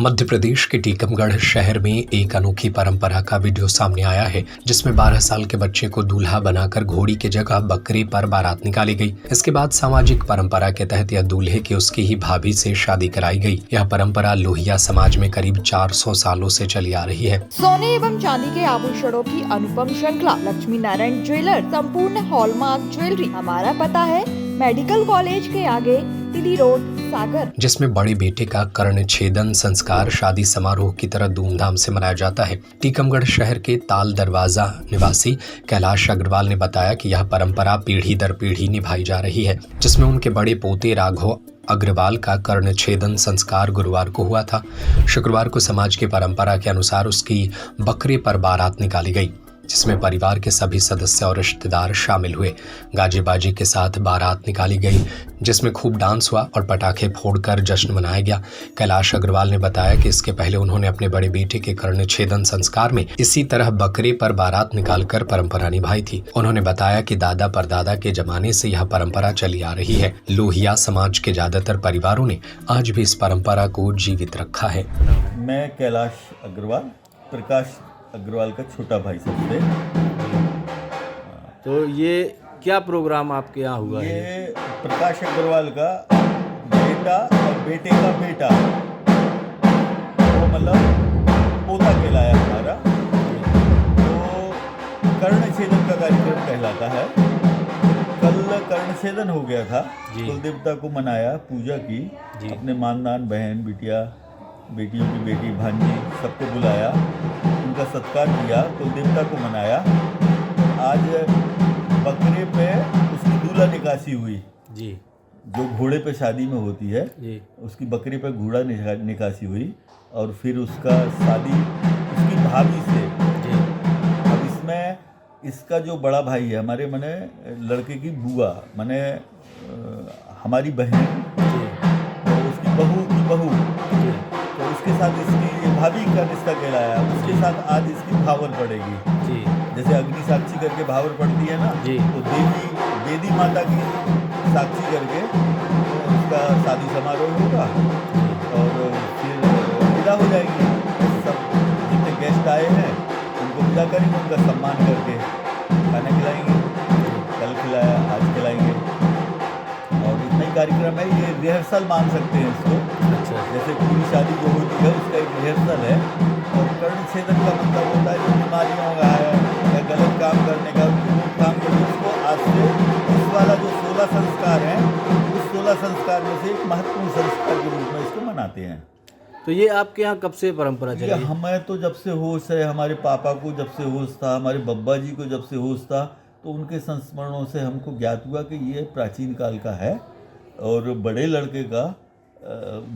मध्य प्रदेश के टीकमगढ़ शहर में एक अनोखी परंपरा का वीडियो सामने आया है, जिसमें 12 साल के बच्चे को दूल्हा बनाकर घोड़ी की जगह बकरे पर बारात निकाली गई। इसके बाद सामाजिक परंपरा के तहत यह दूल्हे की उसकी ही भाभी से शादी कराई गई। यह परंपरा लोहिया समाज में करीब 400 सालों से चली आ रही है। सोने एवं चांदी के आभूषणों की अनुपम श्रृंखला लक्ष्मी नारायण ज्वेलर संपूर्ण हॉलमार्क ज्वेलरी। हमारा पता है मेडिकल कॉलेज के आगे तिली रोड सागर, जिसमें बड़े बेटे का कर्ण छेदन संस्कार शादी समारोह की तरह धूमधाम से मनाया जाता है। टीकमगढ़ शहर के ताल दरवाजा निवासी कैलाश अग्रवाल ने बताया कि यह परंपरा पीढ़ी दर पीढ़ी निभाई जा रही है, जिसमें उनके बड़े पोते राघव अग्रवाल का कर्ण छेदन संस्कार गुरुवार को हुआ था। शुक्रवार को समाज की परंपरा के अनुसार उसकी बकरे पर बारात निकाली गई, जिसमें परिवार के सभी सदस्य और रिश्तेदार शामिल हुए। गाजे बाजे के साथ बारात निकाली गई, जिसमें खूब डांस हुआ और पटाखे फोड़कर जश्न मनाया गया। कैलाश अग्रवाल ने बताया कि इसके पहले उन्होंने अपने बड़े बेटे के कर्ण छेदन संस्कार में इसी तरह बकरे पर बारात निकालकर परंपरा निभाई थी। उन्होंने बताया कि दादा परदादा के जमाने से यह परंपरा चली आ रही है। लोहिया समाज के ज्यादातर परिवारों ने आज भी इस परंपरा को जीवित रखा है। मैं कैलाश अग्रवाल, प्रकाश अग्रवाल का छोटा भाई सबसे। तो ये क्या प्रोग्राम आपके यहाँ हुआ है? ये प्रकाश अग्रवाल का बेटा और बेटे का बेटा, वो मतलब पोता कहलाया हमारा। तो कर्ण छेदन का कार्यक्रम कहलाता है। कल कर्ण छेदन हो गया था, कुल देवता को मनाया, पूजा की, अपने मानदान बहन बिटिया बेटियों की बेटी भांजी सबको बुलाया, उनका सत्कार किया, कुल देवता को मनाया। आज बकरे पे उसकी दूल्हा निकासी हुई जी, जो घोड़े पे शादी में होती है जी। उसकी बकरे पे घोड़ा निकासी हुई और फिर उसका शादी उसकी भाभी से जी। अब इसमें इसका जो बड़ा भाई है हमारे मने लड़के की बुआ मने हमारी बहन जी, तो उसकी बहू की बहू जी, तो उसके साथ इसकी भाभी का रिश्ता कहलाया। उसके साथ आज इसकी भावर पड़ेगी जी। जैसे अग्नि साक्षी करके भावर पड़ती है ना जी, तो देवी माता की साक्षी करके उसका शादी समारोह होगा और फिर विदा हो जाएगी। सब जितने गेस्ट आए हैं उनको विदा करेंगे, उनका सम्मान करके खाना खिलाएंगे। कल खिलाया, आज खिलाएंगे और इतना ही कार्यक्रम है। ये रिहर्सल मान सकते हैं इसको। अच्छा, जैसे पूरी शादी जो होती है उसका एक रिहर्सल है। और कर्ण छेदन का मतलब होता है जो बीमारियों का है या गलत काम करने का, काम करने उसको आज से इस वाला जो 16 संस्कार हैं, उस 16 संस्कार में से एक महत्वपूर्ण संस्कार के रूप में इसको मनाते हैं। तो ये आपके यहाँ कब से परंपरा चली? हमें तो जब से होश है, हमारे पापा को जब से होश था, हमारे बब्बा जी को जब से होश था, तो उनके संस्मरणों से हमको ज्ञात हुआ कि ये प्राचीन काल का है और बड़े लड़के का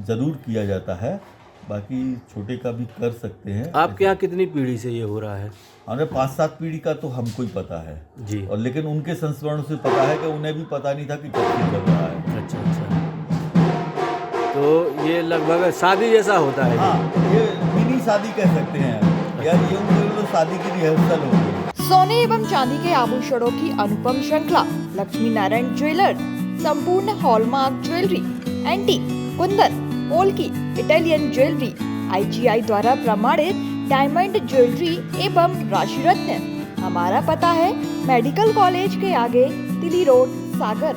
ज़रूर किया जाता है, बाकी छोटे का भी कर सकते हैं। आपके यहाँ कितनी पीढ़ी से ये हो रहा है? हमें 5-7 पीढ़ी का तो हमको ही पता है जी, और लेकिन उनके संस्मरणों से पता है कि उन्हें भी पता नहीं था कि कब से चल रहा है। अच्छा, तो ये लगभग शादी जैसा होता है। हाँ, ये मिनी शादी कह सकते हैं यार, ये उनको तो शादी की रिहर्सल हो गई। सोने एवं चांदी के आभूषणों की अनुपम श्रृंखला लक्ष्मी नारायण ज्वेलर संपूर्ण hallmark jewellery, antique, Kundan, polki, Italian jewellery, IGI द्वारा प्रमाणित डायमंड ज्वेलरी एवं राशि रत्न। हमारा पता है मेडिकल कॉलेज के आगे तिली रोड सागर।